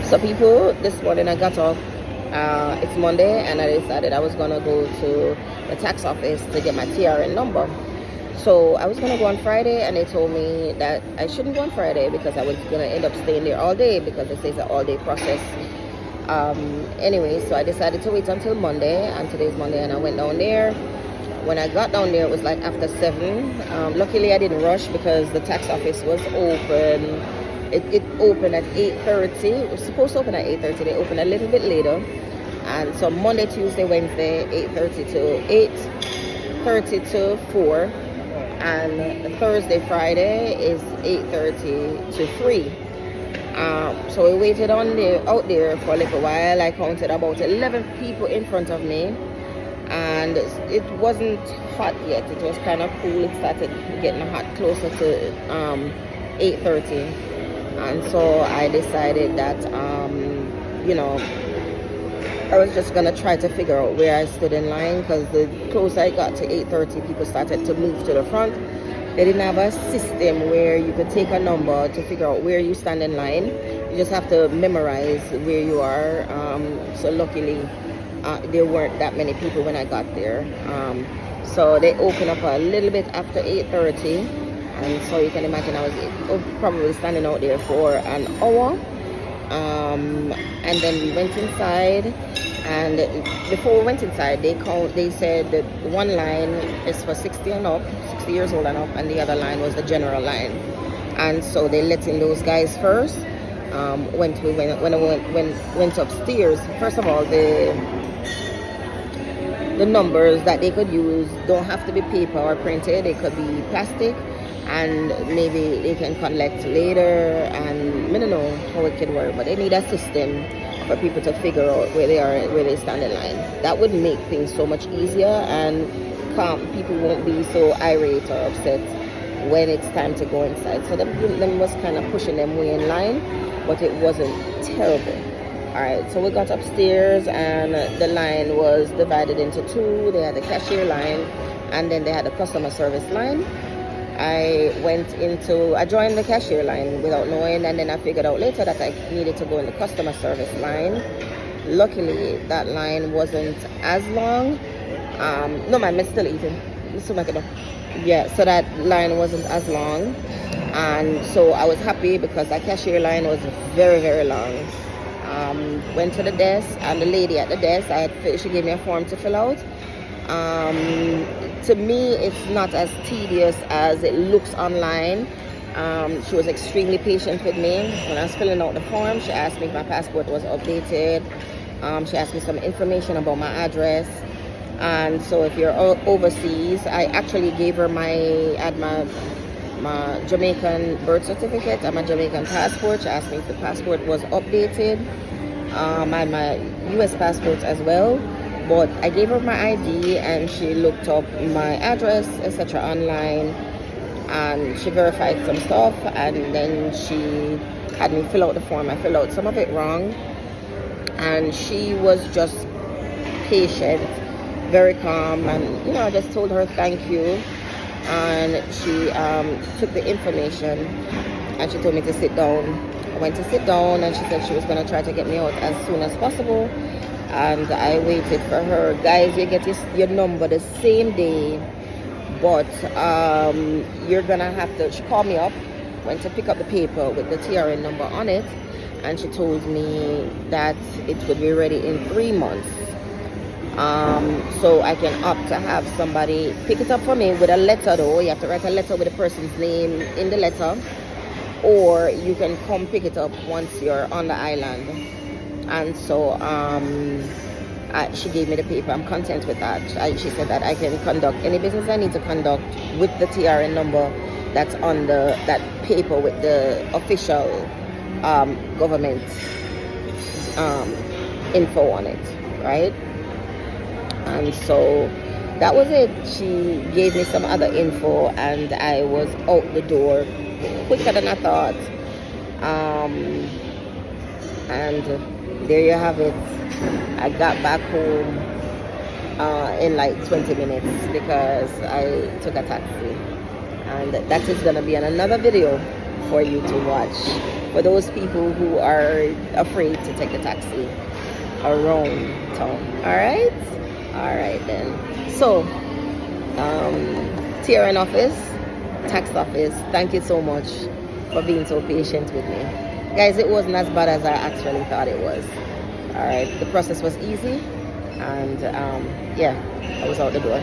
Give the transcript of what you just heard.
So people, this morning I got up. It's Monday, and I decided I was gonna go to the tax office to get my TRN number. So I was gonna go on Friday, and they told me that I shouldn't go on Friday because I was gonna end up staying there all day because it says an all-day process. Anyway, so I decided to wait until Monday, and today's Monday, and I went down there. When I got down there, it was like after 7. Luckily, I didn't rush because the tax office was open. It opened at 8:30. It was supposed to open at 8:30. They opened a little bit later. And so Monday, Tuesday, Wednesday, 8:30 to 4. And Thursday, Friday is 8:30 to 3. So we waited out there for a little while. I counted about 11 people in front of me. And it wasn't hot yet. It was kind of cool. It started getting hot closer to 8:30. And so I decided that, I was just going to try to figure out where I stood in line, because the closer I got to 8:30, people started to move to the front. They didn't have a system where you could take a number to figure out where you stand in line. You just have to memorize where you are. So luckily, there weren't that many people when I got there. So they opened up a little bit after 8:30. And so you can imagine I was probably standing out there for an hour. And then we went inside, and before we went inside, they said that one line is for 60 and up, 60 years old and up, and the other line was the general line. And so they let in those guys first. When I went upstairs, first of all, the numbers that they could use don't have to be paper or printed. They could be plastic, and maybe they can collect later, and I don't know how it could work, but they need a system for people to figure out where they stand in line. That would make things so much easier, and people won't be so irate or upset when it's time to go inside. So them was kind of pushing them way in line, but it wasn't terrible. Alright, so we got upstairs, and the line was divided into two. They had the cashier line, and then they had the customer service line. I joined the cashier line without knowing, and then I figured out later that I needed to go in the customer service line. Luckily, that line wasn't as long. No, man, I'm still eating. Yeah, so that line wasn't as long. And so I was happy because that cashier line was very, very long. Went to the desk, and the lady at the desk, she gave me a form to fill out. To me, it's not as tedious as it looks online. She was extremely patient with me. When I was filling out the form, she asked me if my passport was updated. She asked me some information about my address. And so if you're overseas, I actually gave her my Jamaican birth certificate and my Jamaican passport. She asked me if the passport was updated. And my US passport as well. But I gave her my ID, and she looked up my address, etc. online, and she verified some stuff, and then she had me fill out the form. I filled out some of it wrong, and she was just patient, very calm, and I just told her thank you, and she took the information, and she told me to sit down. I went to sit down, and she said she was going to try to get me out as soon as possible. And I waited for her. Guys, you get your number the same day, but you're gonna have to. She called me up, went to pick up the paper with the TRN number on it, and she told me that it would be ready in 3 months. So I can opt to have somebody pick it up for me with a letter, though. You have to write a letter with the person's name in the letter, or you can come pick it up once you're on the island. And so she gave me the paper. I'm content with that. She said that I can conduct any business I need to conduct with the TRN number that's on that paper with the official government info on it, right? And so that was it. She gave me some other info, and I was out the door quicker than I thought. And there you have it. I got back home in like 20 minutes because I took a taxi. And that is going to be in another video. for you to watch. For those people who are afraid to take a taxi around town. All right then. So TRN office, tax office, thank you so much for being so patient with me, guys. It wasn't as bad as I actually thought it was. All right, the process was easy, and yeah, I was out the door.